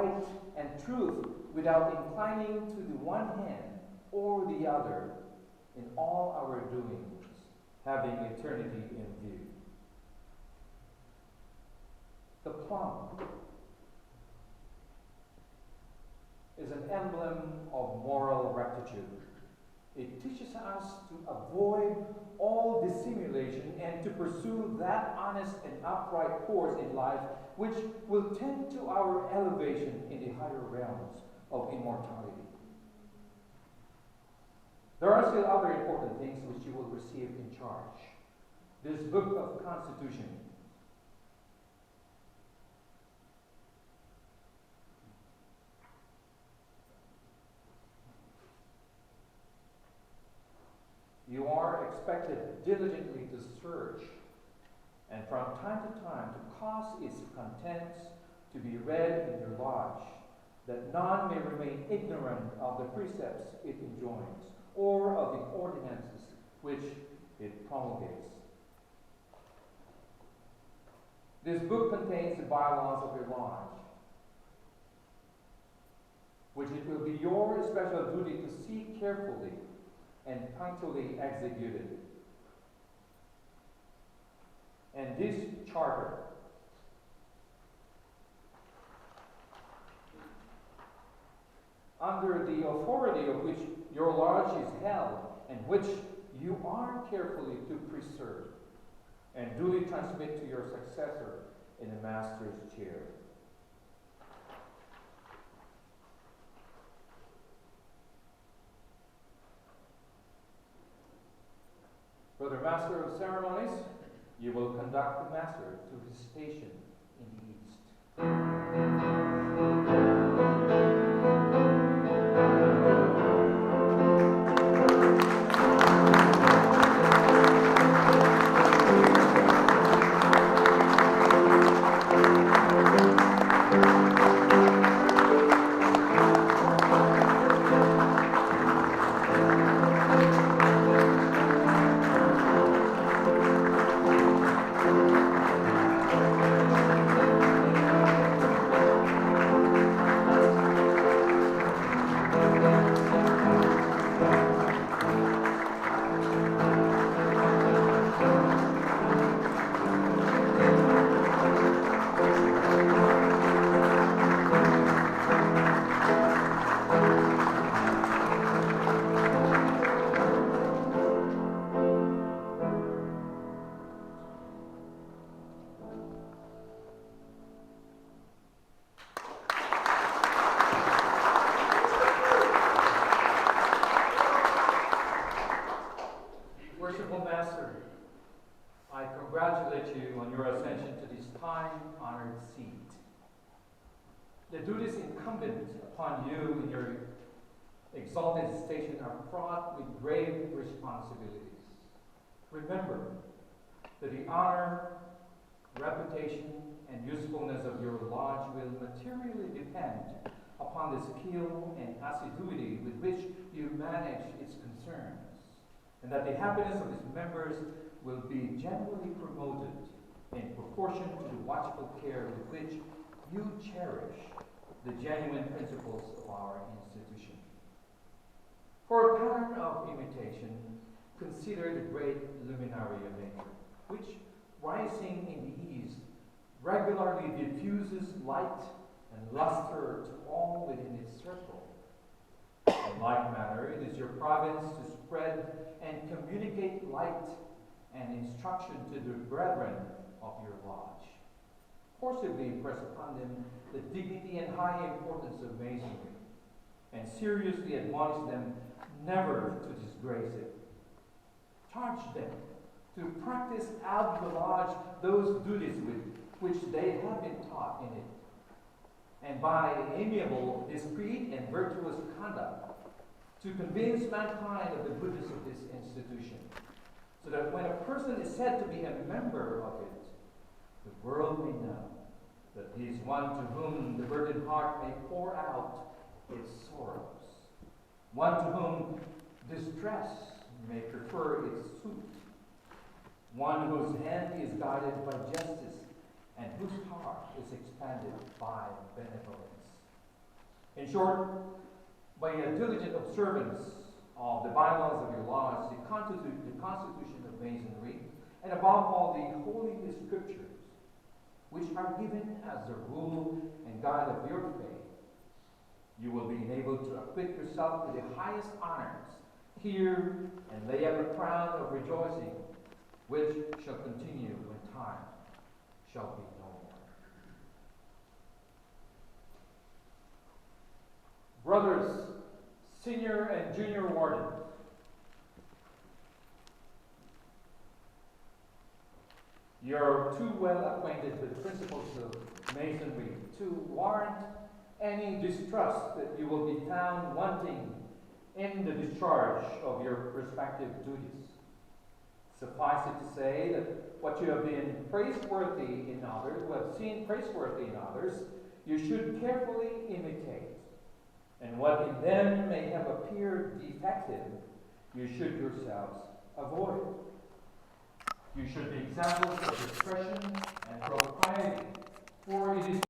right and truth without inclining to the one hand or the other in all our doings, having eternity in view. The plum is an emblem of moral rectitude. It teaches us to avoid all dissimulation and to pursue that honest and upright course in life which will tend to our elevation in the higher realms of immortality. There are still other important things which you will receive in charge. This book of Constitution. You are expected diligently to search and from time to time to cause its contents to be read in your lodge, that none may remain ignorant of the precepts it enjoins, or of the ordinances which it promulgates. This book contains the bylaws of your lodge, which it will be your special duty to see carefully and punctually executed. And this charter under the authority of which your lodge is held and which you are carefully to preserve and duly transmit to your successor in the master's chair. Brother Master of Ceremonies, you will conduct the Master to his station in the east. Worshipful Master, I congratulate you on your ascension to this time-honored seat. The duties incumbent upon you in your exalted station are fraught with grave responsibilities. Remember that the honor, reputation, and usefulness of your lodge will materially depend upon the skill and assiduity with which you manage its concerns, and that the happiness of its members will be generally promoted in proportion to the watchful care with which you cherish the genuine principles of our institution. For a pattern of imitation, consider the great luminary of nature, which, rising in the east, regularly diffuses light and luster to all within its circle. In like manner, it is your province to spread and communicate light and instruction to the brethren of your lodge. Forcibly impress upon them the dignity and high importance of Masonry, and seriously admonish them never to disgrace it. Charge them to practice out of the lodge those duties with which they have been taught in it, and by amiable, discreet, and virtuous conduct, to convince mankind of the goodness of this institution, so that when a person is said to be a member of it, the world may know that he is one to whom the burdened heart may pour out its sorrows, one to whom distress may prefer its suit, one whose hand is guided by justice, and whose heart is expanded by benevolence. In short, by a diligent observance of the bylaws of your laws, the constitution of Masonry, and above all the Holy Scriptures, which are given as the rule and guide of your faith, you will be enabled to acquit yourself with the highest honors here and lay up a crown of rejoicing, which shall continue when time shall be no more. Brothers, senior and junior wardens, you're too well acquainted with the principles of Masonry to warrant any distrust that you will be found wanting in the discharge of your respective duties. Suffice it to say that what you have been praiseworthy in others, who have seen praiseworthy in others, you should carefully imitate. And what in them may have appeared defective, you should yourselves avoid. You should be examples of discretion and propriety, for it is